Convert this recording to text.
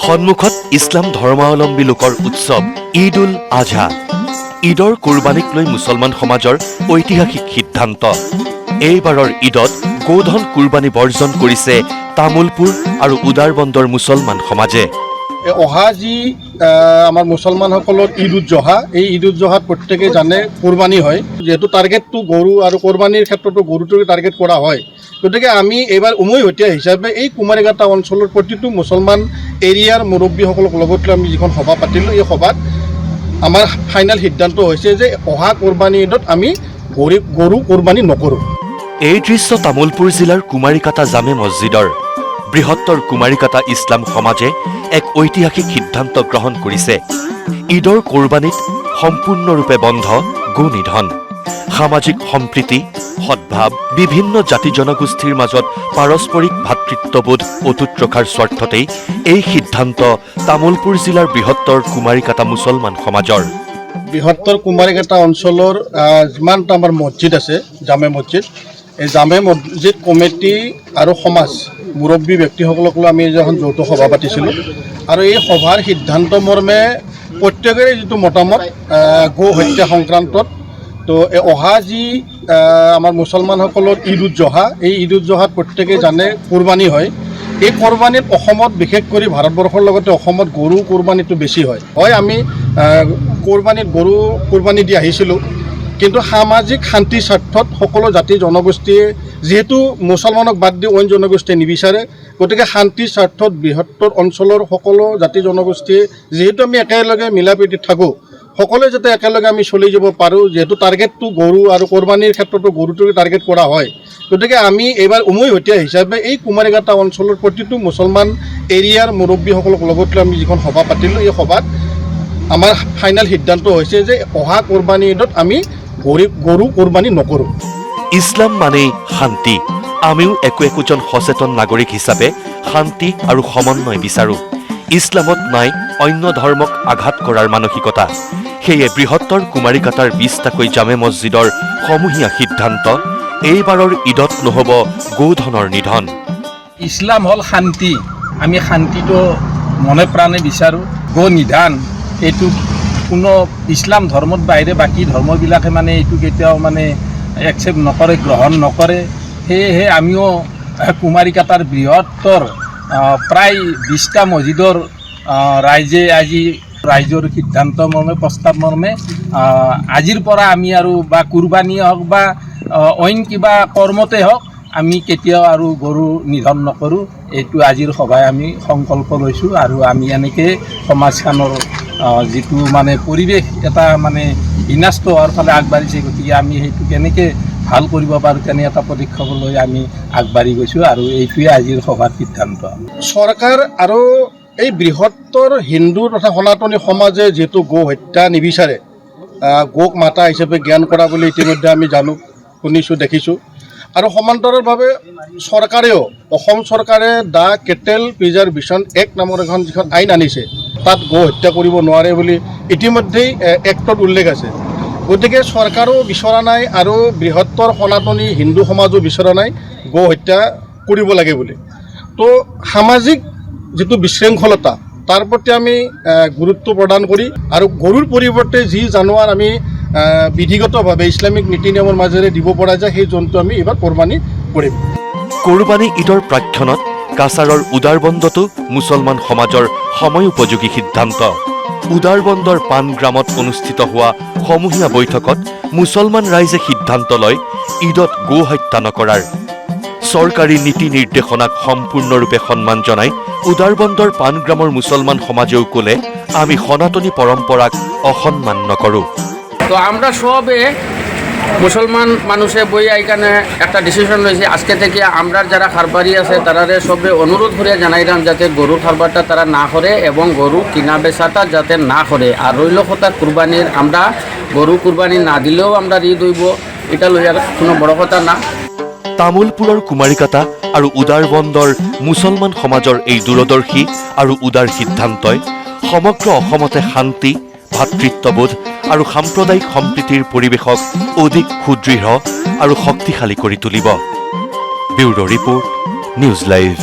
সন্মুখত ইছলাম ধৰ্মাৱলম্বী লোকৰ উৎসৱ ঈদ উল আজহা। ঈদৰ কুৰবানীক লৈ মুছলমান সমাজৰ ঐতিহাসিক সিদ্ধান্ত। এইবাৰৰ ঈদত গোধন কুৰবানী বৰ্জন কৰিছে তামুলপুৰ আৰু উদাৰবন্দৰ মুছলমান সমাজে। অহা যি আমাৰ মুছলমানসকলৰ ঈদ উল জহা, এই ঈদ উল জহাত প্ৰত্যেকে জানে কোৰবানী হয়, যিহেতু টাৰ্গেটটো গৰু আৰু কোৰবানীৰ ক্ষেত্ৰতো গৰুটোকে টাৰ্গেট কৰা হয়। গতিকে আমি এইবাৰ উমৈহতীয়া হিচাপে এই কুমাৰীঘাটা অঞ্চলৰ প্ৰতিটো মুছলমান এৰিয়াৰ মুৰব্বীসকলক লগত লৈ আমি যিখন সভা পাতিলোঁ, এই সভাত আমাৰ ফাইনেল সিদ্ধান্ত হৈছে যে অহা কোৰবানী ঈদত আমি গৰু কোৰবানী নকৰোঁ। এই দৃশ্য তামুলপুৰ জিলাৰ কুমাৰীঘাটা জামে মছজিদৰ। বৃহত্তৰ কুমাৰীঘাটা ইছলাম সমাজে এক ঐতিহাসিক সিদ্ধান্ত গ্ৰহণ কৰিছে। ঈদৰ কোৰবানীত সম্পূৰ্ণৰূপে বন্ধ গো নিধন। সামাজিক সম্প্ৰীতি, সদ্ভাৱ, বিভিন্ন জাতি জনগোষ্ঠীৰ মাজত পাৰস্পৰিক ভাতৃত্ববোধ অটুট ৰখাৰ স্বাৰ্থতেই এই সিদ্ধান্ত তামুলপুৰ জিলাৰ বৃহত্তৰ কুমাৰীঘাটা মুছলমান সমাজৰ। বৃহত্তৰ কুমাৰীঘাটা অঞ্চলৰ যিমানটা আমাৰ মছজিদ আছে, জামে মছজিদ, এই জামে মছজিদ কমিটি আৰু সমাজ মুৰব্বী ব্যক্তিসকলক লৈ আমি এখন যৌথ সভা পাতিছিলোঁ। আৰু এই সভাৰ সিদ্ধান্ত মৰ্মে প্ৰত্যেকৰে যিটো মতামত গো হত্যা সংক্ৰান্তত, তো অহা যি আমাৰ মুছলমানসকলৰ ঈদ উল জহা, এই ঈদ উল জহাত প্ৰত্যেকে জানে কোৰবানী হয়। এই কোৰবানীত অসমত বিশেষ কৰি ভাৰতবৰ্ষৰ লগতে অসমত গৰু কোৰবানীটো বেছি হয়। আমি কোৰবানীত গৰু কোৰবানী দি আহিছিলোঁ, কিন্তু সামাজিক শান্তিৰ স্বাৰ্থত সকলো জাতি জনগোষ্ঠীয়ে, যিহেতু মুছলমানক বাদ দি অইন জনগোষ্ঠীয়ে নিবিচাৰে, গতিকে শান্তিৰ স্বাৰ্থত বৃহত্তৰ অঞ্চলৰ সকলো জাতি জনগোষ্ঠীয়ে, যিহেতু আমি একেলগে মিলা প্ৰীতিত থাকোঁ, সকলোৱে যাতে একেলগে আমি চলি যাব পাৰোঁ, যিহেতু টাৰ্গেটটো গৰু আৰু কোৰবানীৰ ক্ষেত্ৰতো গৰুটোকে টাৰ্গেট কৰা হয়। গতিকে আমি এইবাৰ উমৈহতীয়া হিচাপে এই কুমাৰীঘাটা অঞ্চলৰ প্ৰতিটো মুছলমান এৰিয়াৰ মুৰব্বীসকলক লগত লৈ আমি যিখন সভা পাতিলোঁ, এই সভাত আমাৰ ফাইনেল সিদ্ধান্ত হৈছে যে অহা কোৰবানী ঈদত আমি গৰু কোৰবানী নকৰোঁ। ইছলাম মানেই শান্তি। আমিও একোজন সচেতন নাগৰিক হিচাপে শান্তি আৰু সমন্বয় বিচাৰোঁ। ইছলামত নাই অন্য ধৰ্মক আঘাত কৰাৰ মানসিকতা। সেয়ে বৃহত্তৰ কুমাৰীঘাটাৰ 20টাকৈ জামে মছজিদৰ সমূহীয়া সিদ্ধান্ত, এইবাৰৰ ঈদত নহ'ব গোধনৰ নিধন। ইছলাম হ'ল শান্তি। আমি শান্তিটো মনে প্ৰাণে বিচাৰোঁ। গো নিধান এইটো কোনো ইছলাম ধৰ্মত বাহিৰে বাকী ধৰ্মবিলাকে এইটো কেতিয়াও একচেপ্ট নকৰে, গ্ৰহণ নকৰে। সেয়েহে আমিও কুমাৰীঘাটাৰ বৃহত্তৰ প্ৰায় 20টা মছজিদৰ ৰাইজে আজি ৰাইজৰ সিদ্ধান্ত মৰ্মে, প্ৰস্তাৱ মৰ্মে আজিৰ পৰা আমি আৰু বা কুৰবানীয়ে হওক বা অইন কিবা কৰ্মতে হওক, আমি কেতিয়াও আৰু গৰু নিধন নকৰোঁ। এইটো আজিৰ সভাই আমি সংকল্প লৈছোঁ। আৰু আমি এনেকৈ সমাজখনৰ যিটো পৰিৱেশ এটা বিনষ্ট হোৱাৰ ফালে আগবাঢ়িছে, গতিকে আমি সেইটো কেনেকৈ ভাল কৰিব পাৰোঁ তেনে এটা পদক্ষেপ লৈ আমি আগবাঢ়ি গৈছোঁ। আৰু এইটোৱে আজিৰ সভাৰ সিদ্ধান্ত। চৰকাৰ আৰু এই বৃহত্তৰ হিন্দু তথা সনাতনী সমাজে যিহেতু গো হত্যা নিবিচাৰে, গোক মাতা হিচাপে জ্ঞান কৰা বুলি ইতিমধ্যে আমি জানো, শুনিছোঁ, দেখিছোঁ। আৰু সমান্তৰালভাৱে চৰকাৰেও, অসম চৰকাৰে দ্য কেটেল প্ৰিজাৰ্ভেশ্যন এক্ট নামৰ যিখন আইন আনিছে, তাত গো হত্যা কৰিব নোৱাৰে বুলি ইতিমধ্যেই এক্টত উল্লেখ আছে। গতিকে চৰকাৰো বিচৰা নাই আৰু বৃহত্তৰ সনাতনী হিন্দু সমাজো বিচৰা নাই গো হত্যা কৰিব লাগে বুলি। তো সামাজিক যিটো বিশৃংখলতা, তাৰ প্ৰতি আমি গুৰুত্ব প্ৰদান কৰি আৰু গৰুৰ পৰিৱৰ্তে যি জানোৱাৰ আমি বিধিগতভাৱে ইছলামিক নীতি নিয়মৰ মাজেৰে দিব পৰা যায়, সেই জন্তু আমি এইবাৰ কোৰবানী কৰিম। কোৰবানী ঈদৰ প্ৰাক্ষণত কাছাৰৰ উদাৰবন্দতো মুছলমান সমাজৰ সময় উপযোগী সিদ্ধান্ত। উদাৰবন্দৰ পানগ্ৰামত অনুষ্ঠিত হোৱা সমূহীয়া বৈঠকত মুছলমান ৰাইজে সিদ্ধান্ত লয় ঈদত গো হত্যা নকৰাৰ। চৰকাৰী নীতি নিৰ্দেশনাক সম্পূৰ্ণৰূপে সন্মান জনাই উদাৰবন্দৰ পানগ্ৰামৰ মুছলমান সমাজেও ক'লে, আমি সনাতনী পৰম্পৰাক অসন্মান নকৰোঁ। তো আমরা সবে মুসলমান মানুষে বই এইখানে একটা ডিসিশন রয়েছে, আজকে থেকে আমরা যারা খারবারি আছে তারারে সবে অনুরোধ করে জানাইলাম যাতে গরু খারবারটা তারা না করে এবং গরু কিনা বেচাটা যাতে না করে। আর রইল কথা কুরবানির, আমরা গরু কুরবানি না দিলেও আমরা ঈদ হইব, এটা লইয়া কোনো বড় কথা না। তামুলপুৰৰ কুমাৰীঘাটা আৰু উদাৰবন্দৰ মুছলমান সমাজৰ এই দূৰদৰ্শী আৰু উদাৰ সিদ্ধান্তই সমগ্ৰ অসমতে শান্তি, ভাতৃত্ববোধ আৰু সাম্প্ৰদায়িক সম্প্ৰীতিৰ পৰিৱেশক অধিক সুদৃঢ় আৰু শক্তিশালী কৰি তুলিব। Bureau' report, news live.